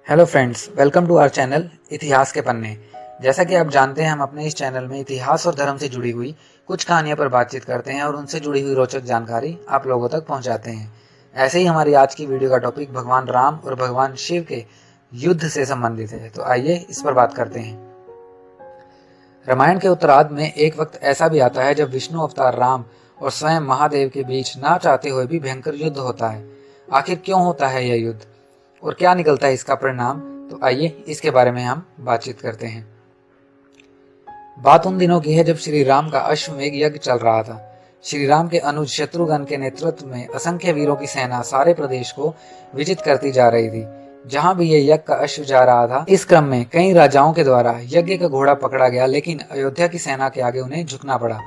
Hello friends, welcome to our channel इतिहास के पन्ने। जैसा कि आप जानते हैं, हम अपने इस चैनल में इतिहास और धर्म से जुड़ी हुई कुछ कहानियों पर बातचीत करते हैं और उनसे जुड़ी हुई रोचक जानकारी आप लोगों तक पहुंचाते हैं। ऐसे ही हमारी आज की वीडियो का टॉपिक भगवान राम और भगवान शिव के युद्ध से संबंधित है, तो आइए इस पर बात करते हैं। रामायण के उत्तरार्ध में एक वक्त ऐसा भी आता है जब विष्णु अवतार राम और स्वयं महादेव के बीच ना चाहते हुए भी भयंकर युद्ध होता है। आखिर क्यों होता है यह युद्ध और क्या निकलता है इसका परिणाम, तो आइए इसके बारे में हम बातचीत करते हैं। बात उन दिनों की है जब श्री राम का अश्वमेध यज्ञ चल रहा था। श्री राम के अनुज शत्रुघ्न के नेतृत्व में असंख्य वीरों की सेना सारे प्रदेश को विजित करती जा रही थी। जहां भी ये यज्ञ का अश्व जा रहा था, इस क्रम में कई राजाओं के द्वारा यज्ञ का घोड़ा पकड़ा गया, लेकिन अयोध्या की सेना के आगे उन्हें झुकना पड़ा।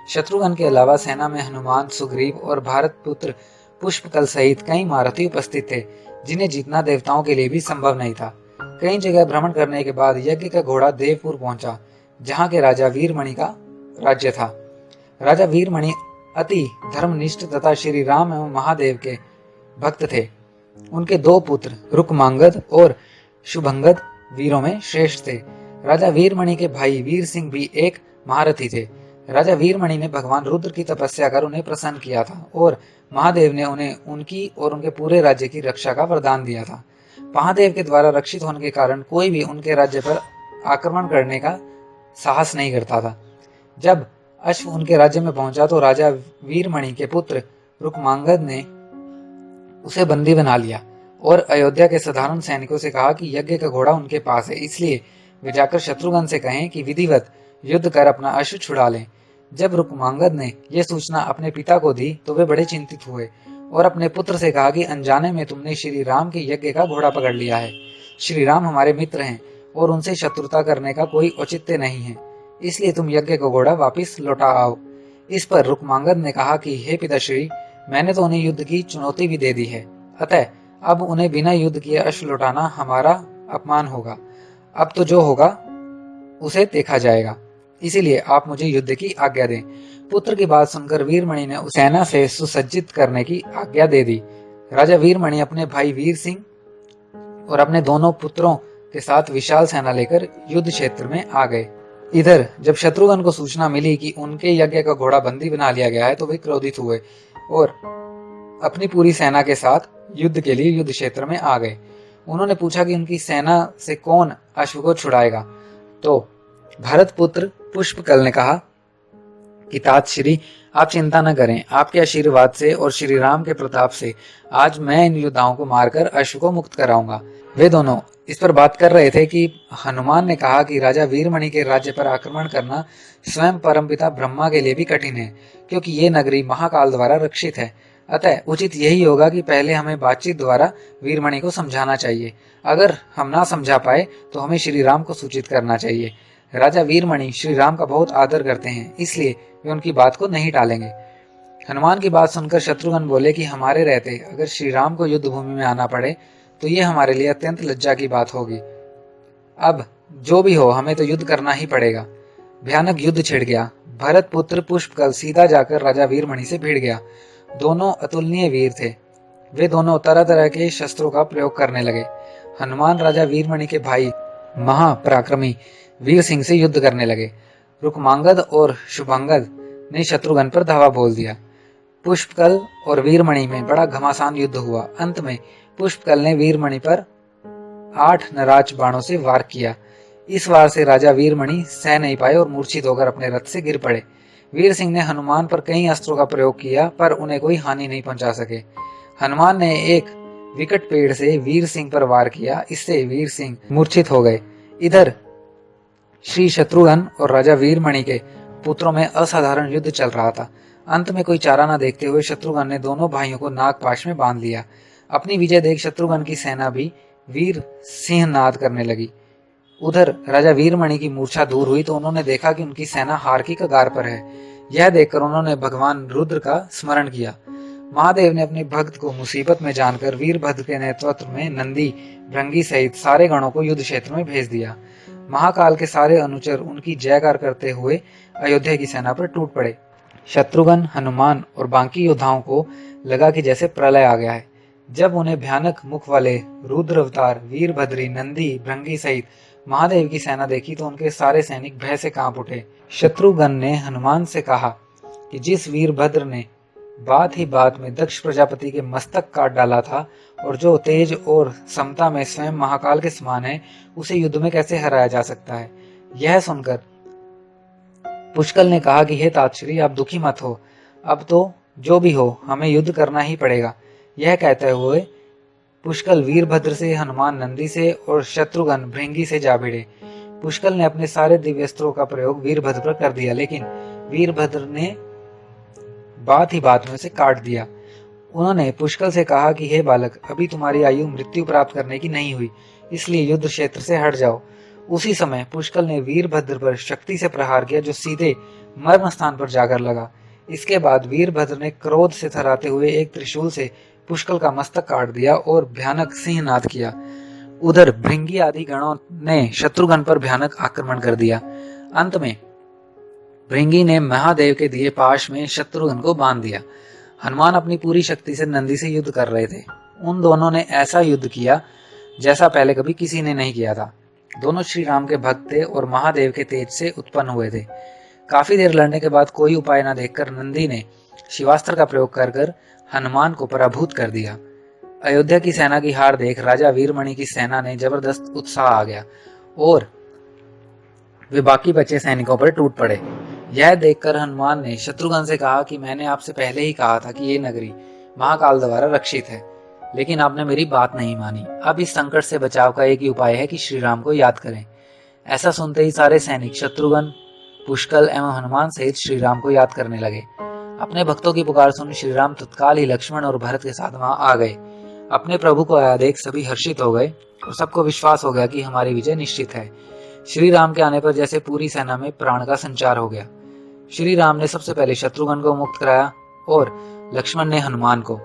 शत्रुघ्न के अलावा सेना में हनुमान, सुग्रीव और भारत पुत्र पुष्पकल सहित कई महारथी उपस्थित थे, जिन्हें जीतना देवताओं के लिए भी संभव नहीं था। कई जगह भ्रमण करने के बाद यज्ञ का घोड़ा देवपुर पहुंचा, जहां के राजा वीरमणि का राज्य था। राजा वीरमणि अति धर्मनिष्ठ तथा श्री राम एवं महादेव के भक्त थे। उनके दो पुत्र रुकमांगद और शुभंगद वीरों में श्रेष्ठ थे। राजा वीरमणि के भाई वीर सिंह भी एक महारथी थे। राजा वीरमणि ने भगवान रुद्र की तपस्या कर उन्हें प्रसन्न किया था और महादेव ने उन्हें उनकी और उनके पूरे राज्य की रक्षा का वरदान दिया था। महादेव के द्वारा रक्षित होने के कारण कोई भी उनके राज्य पर आक्रमण करने का साहस नहीं करता था। जब अश्व उनके राज्य में पहुंचा तो राजा वीरमणि के पुत्र रुकमांगद ने उसे बंदी बना लिया और अयोध्या के साधारण सैनिकों से कहा कि यज्ञ का घोड़ा उनके पास है, इसलिए वे जाकर शत्रुघ्न से कहें कि विधिवत युद्ध कर अपना अश्व छुड़ा लें। जब रुकमांगद ने यह सूचना अपने पिता को दी तो वे बड़े चिंतित हुए और अपने पुत्र से कहा कि अनजाने में तुमने श्री राम के यज्ञ का घोड़ा पकड़ लिया है। श्री राम हमारे मित्र हैं और उनसे शत्रुता करने का कोई औचित्य नहीं है, इसलिए तुम यज्ञ का घोड़ा वापिस लौटा आओ। इस पर रुकमांगद ने कहा कि हे पिताश्री, मैंने तो उन्हें युद्ध की चुनौती भी दे दी है, अतः अब उन्हें बिना युद्ध किए अश्व लौटाना हमारा अपमान होगा। अब तो जो होगा उसे देखा जाएगा, इसीलिए आप मुझे युद्ध की आज्ञा दें। पुत्र की बात सुनकर वीरमणि ने उस सेना से सुसज्जित करने की आज्ञा दे दी। राजा वीरमणि अपने भाई वीर सिंह और अपने दोनों पुत्रों के साथ विशाल सेना लेकर युद्ध क्षेत्र में आ गए। इधर जब शत्रुघ्न को सूचना मिली कि उनके यज्ञ का घोड़ा बंदी बना लिया गया है तो वे क्रोधित हुए और अपनी पूरी सेना के साथ युद्ध के लिए युद्ध क्षेत्र में आ गए। उन्होंने पूछा कि उनकी सेना से कौन अश्व को छुड़ाएगा, तो भरत पुत्र पुष्पकल ने कहा कि तात श्री, आप चिंता न करें, आपके आशीर्वाद से और श्री राम के प्रताप से आज मैं इन योद्धाओं को मारकर अश्व को मुक्त कराऊंगा। वे दोनों इस पर बात कर रहे थे कि हनुमान ने कहा कि राजा वीरमणि के राज्य पर आक्रमण करना स्वयं परमपिता ब्रह्मा के लिए भी कठिन है, क्योंकि ये नगरी महाकाल द्वारा रक्षित है। अतः उचित यही होगा कि पहले हमें बातचीत द्वारा वीरमणि को समझाना चाहिए। अगर हम ना समझा पाए तो हमें श्री राम को सूचित करना चाहिए। राजा वीरमणि श्री राम का बहुत आदर करते हैं, इसलिए वे उनकी बात को नहीं टालेंगे। हनुमान की बात सुनकर शत्रुघ्न बोले कि हमारे रहते अगर श्री राम को युद्ध भूमि में आना पड़े तो ये हमारे लिए अत्यंत लज्जा की बात होगी। अब जो भी हो, हमें तो युद्ध करना ही पड़ेगा। भयानक युद्ध छिड़ गया। भरत पुत्र पुष्पकल सीधा जाकर राजा वीरमणि से भिड़ गया। दोनों अतुलनीय वीर थे। वे दोनों तरह तरह के शस्त्रों का प्रयोग करने लगे। हनुमान राजा वीरमणि के भाई महापराक्रमी वीर सिंह से युद्ध करने लगे। रुकमांगद और शुभंगद ने शत्रुघ्न पर धावा बोल दिया। पुष्पकल और वीरमणि में बड़ा घमासान युद्ध हुआ। अंत में पुष्पकल ने वीरमणि पर 8 नराज बाणों से वार किया। इस वार से राजा वीरमणि सह नहीं पाए और मूर्छित होकर अपने रथ से गिर पड़े। वीर सिंह ने हनुमान पर कई अस्त्रों का प्रयोग किया, पर उन्हें कोई हानि नहीं पहुंचा सके। हनुमान ने एक विकट पेड़ से वीर सिंह पर वार किया, इससे वीर सिंह मूर्छित हो गए। इधर श्री शत्रुघ्न और राजा वीरमणि के पुत्रों में असाधारण युद्ध चल रहा था। अंत में कोई चारा न देखते हुए शत्रुघ्न ने दोनों भाइयों को नागपाश में बांध लिया। अपनी विजय देख शत्रुघ्न की सेना भी वीर सिंह नाद करने लगी। उधर राजा वीरमणि की मूर्छा दूर हुई तो उन्होंने देखा कि उनकी सेना हार की कगार पर है। यह देखकर उन्होंने भगवान रुद्र का स्मरण किया। महादेव ने अपने भक्त को मुसीबत में जानकर वीरभद्र के नेतृत्व में नंदी, भृंगी सहित सारे गणों को युद्ध क्षेत्र में भेज दिया। महाकाल के सारे अनुचर उनकी जयकार करते हुए अयोध्या की सेना पर टूट पड़े। शत्रुघ्न, हनुमान और बाकी योद्धाओं को लगा कि जैसे प्रलय आ गया है। जब उन्हें भयानक मुख वाले रुद्र अवतार वीरभद्री, नंदी, भृंगी सहित महादेव की सेना देखी तो उनके सारे सैनिक भय से कांप उठे। शत्रुघ्न ने हनुमान से कहा कि जिस वीरभद्र ने बात ही बात में दक्ष प्रजापति के मस्तक काट डाला था और जो तेज और समता में स्वयं महाकाल के समान है, उसे युद्ध में कैसे हराया जा सकता है। यह सुनकर पुष्कल ने कहा कि हे तातश्री, आप दुखी मत हो, अब तो जो भी हो हमें युद्ध करना ही पड़ेगा। यह कहते हुए पुष्कल वीरभद्र से, हनुमान नंदी से और शत्रुघ्न भृंगी से जा भिड़े। पुष्कल ने अपने सारे दिव्यास्त्रों का प्रयोग वीरभद्र पर कर दिया, लेकिन वीरभद्र ने बात ही बात में उसे काट दिया। उन्होंने पुष्कल से कहा कि हे बालक, अभी तुम्हारी आयु मृत्यु प्राप्त करने की नहीं हुई, इसलिए युद्ध क्षेत्र से हट जाओ। उसी समय पुष्कल ने वीरभद्र पर शक्ति से प्रहार किया, जो सीधे मर्म स्थान पर जाकर लगा। इसके बाद वीरभद्र ने क्रोध से थराते हुए एक त्रिशूल से पुष्कल का मस्तक काट दिया और भयानक सिंहनाद किया। उधर भृंगी आदि गणों ने शत्रुघ्न पर भयानक आक्रमण कर दिया। अंत में भृंगी ने महादेव के दिए पाश में शत्रुघ्न को बांध दिया। हनुमान अपनी पूरी शक्ति से नंदी से युद्ध कर रहे थे। उन दोनों ने ऐसा युद्ध किया जैसा पहले कभी किसी ने नहीं किया था। दोनों श्री राम के भक्त थे और महादेव के तेज से उत्पन्न हुए थे। काफी देर लड़ने के बाद कोई उपाय न देखकर नंदी ने शिवास्त्र का प्रयोग कर हनुमान को पराभूत कर दिया। अयोध्या की सेना की हार देख राजा वीरमणि की सेना ने जबरदस्त उत्साह आ गया और वे बाकी बचे सैनिकों पर टूट पड़े। यह देखकर हनुमान ने शत्रुघ्न से कहा कि मैंने आपसे पहले ही कहा था कि ये नगरी महाकाल द्वारा रक्षित है, लेकिन आपने मेरी बात नहीं मानी। अब इस संकट से बचाव का एक ही उपाय है कि श्री राम को याद करें। ऐसा सुनते ही सारे सैनिक शत्रुघ्न, पुष्कल एवं हनुमान सहित श्री राम को याद करने लगे। अपने भक्तों की पुकार सुन श्री राम तत्काल ही लक्ष्मण और भरत के साथ वहां आ गए। अपने प्रभु को आया देख सभी हर्षित हो गए और सबको विश्वास हो गया कि हमारी विजय निश्चित है। श्री राम के आने पर जैसे पूरी सेना में प्राण का संचार हो गया। श्री राम ने सबसे पहले शत्रुघ्न को मुक्त कराया और लक्ष्मण ने हनुमान को।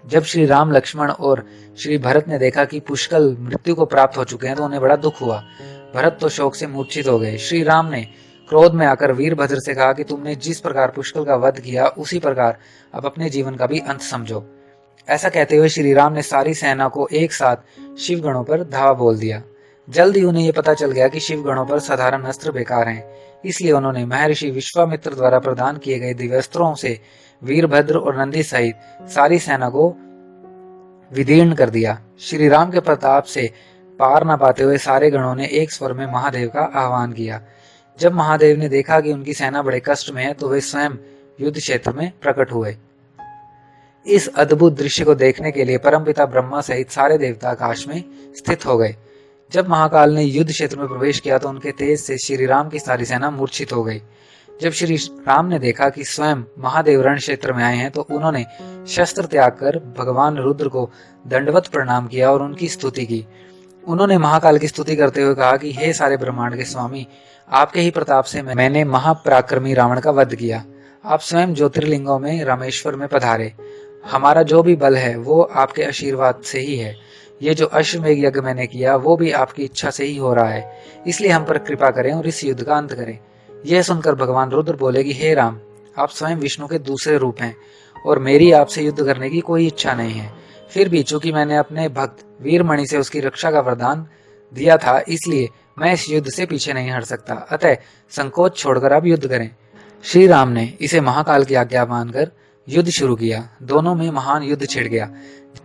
जब श्री राम, लक्ष्मण और श्री भरत ने देखा कि पुष्कल मृत्यु को प्राप्त हो चुके हैं तो उन्हें बड़ा दुख हुआ। भरत तो शोक से मूर्छित हो गए। श्री राम ने क्रोध में आकर वीरभद्र से कहा कि तुमने जिस प्रकार पुष्कल का वध किया, उसी प्रकार अब अपने जीवन का भी अंत समझो। ऐसा कहते हुए श्री राम ने सारी सेना को एक साथ शिवगणों पर धावा बोल दिया। जल्द ही उन्हें यह पता चल गया कि शिवगणों पर साधारण अस्त्र बेकार हैं, इसलिए उन्होंने महर्षि विश्वामित्र द्वारा प्रदान किए गए दिव्यास्त्रों से वीरभद्र और नंदी सहित सारी सेना को विदीर्ण कर दिया। श्री राम के प्रताप से पार न पाते हुए सारे गणों ने एक स्वर में महादेव का आह्वान किया। जब महादेव ने देखा कि उनकी सेना बड़े कष्ट में है तो वे स्वयं युद्ध क्षेत्र में प्रकट हुए। इस अद्भुत दृश्य को देखने के लिए परमपिता ब्रह्मा सहित सारे देवता आकाश में स्थित हो गए। जब महाकाल ने युद्ध क्षेत्र में प्रवेश किया तो उनके तेज से श्री राम की सारी सेना मूर्छित हो गई। जब श्री राम ने देखा कि स्वयं महादेव रण क्षेत्र में आए हैं तो उन्होंने शस्त्र त्याग कर भगवान रुद्र को दंडवत प्रणाम किया और उनकी स्तुति की। उन्होंने महाकाल की स्तुति करते हुए कहा कि हे सारे ब्रह्मांड के स्वामी, आपके ही प्रताप से मैंने महापराक्रमी रावण का वध किया। आप स्वयं ज्योतिर्लिंगों में रामेश्वर में पधारे। हमारा जो भी बल है वो आपके आशीर्वाद से ही है। ये जो अश्वमेध यज्ञ मैंने किया वो भी आपकी इच्छा से ही हो रहा है, इसलिए हम पर कृपा करें और इस युद्ध का अंत करें। यह सुनकर भगवान रुद्र बोले कि हे राम, आप स्वयं विष्णु के दूसरे रूप हैं और मेरी आपसे युद्ध करने की कोई इच्छा नहीं है। फिर भी चूंकि मैंने अपने भक्त वीरमणि से उसकी रक्षा का वरदान दिया था, इसलिए मैं इस युद्ध से पीछे नहीं हट सकता। अतः संकोच छोड़कर आप युद्ध करें। श्री राम ने इसे महाकाल की आज्ञा मानकर युद्ध शुरू किया। दोनों में महान युद्ध छिड़ गया,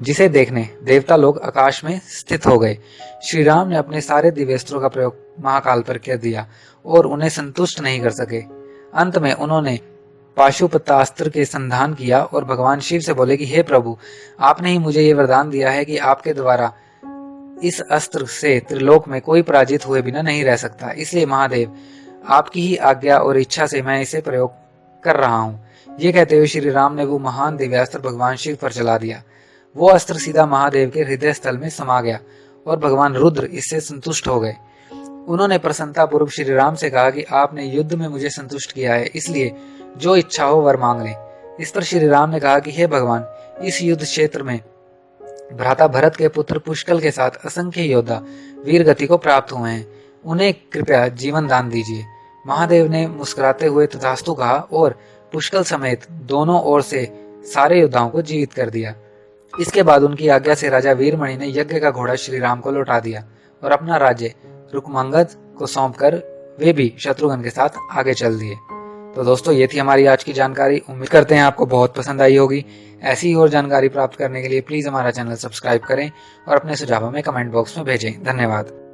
जिसे देखने देवता लोग आकाश में स्थित हो गए। श्री राम ने अपने सारे दिव्यास्त्रों का प्रयोग महाकाल पर कर दिया और उन्हें संतुष्ट नहीं कर सके। अंत में उन्होंने पाशुपतास्त्र के संधान किया और भगवान शिव से बोले कि हे प्रभु, आपने ही मुझे ये वरदान दिया है कि आपके द्वारा इस अस्त्र से त्रिलोक में कोई पराजित हुए बिना नहीं रह सकता। इसलिए महादेव, आपकी ही आज्ञा और इच्छा से मैं इसे प्रयोग कर रहा हूँ। ये कहते हुए श्री राम ने वो महान दिव्यास्त्र भगवान शिव पर चला दिया। वो अस्त्र सीधा महादेव के हृदय स्थल में समा गया और भगवान रुद्र इससे संतुष्ट हो गए। उन्होंने प्रसन्नता पूर्वक श्री राम से कहा कि आपने युद्ध में मुझे संतुष्ट किया है, इसलिए जो इच्छा हो वर मांग लें। इस पर श्री राम ने कहा कि हे भगवान, इस युद्ध क्षेत्र में भ्राता भरत के पुत्र पुष्कल के साथ असंख्य योद्धा वीर गति को प्राप्त हुए हैं, उन्हें कृपया जीवन दान दीजिए। महादेव ने मुस्कुराते हुए तथास्तु कहा और पुष्कल समेत दोनों ओर से सारे योद्धाओं को जीवित कर दिया। इसके बाद उनकी आज्ञा से राजा वीरमणि ने यज्ञ का घोड़ा श्री राम को लौटा दिया और अपना राज्य रुक्मांगद को सौंपकर वे भी शत्रुघ्न के साथ आगे चल दिए। तो दोस्तों, ये थी हमारी आज की जानकारी। उम्मीद करते हैं आपको बहुत पसंद आई होगी। ऐसी ही और जानकारी प्राप्त करने के लिए प्लीज हमारा चैनल सब्सक्राइब करें और अपने सुझावों में कमेंट बॉक्स में भेजें। धन्यवाद।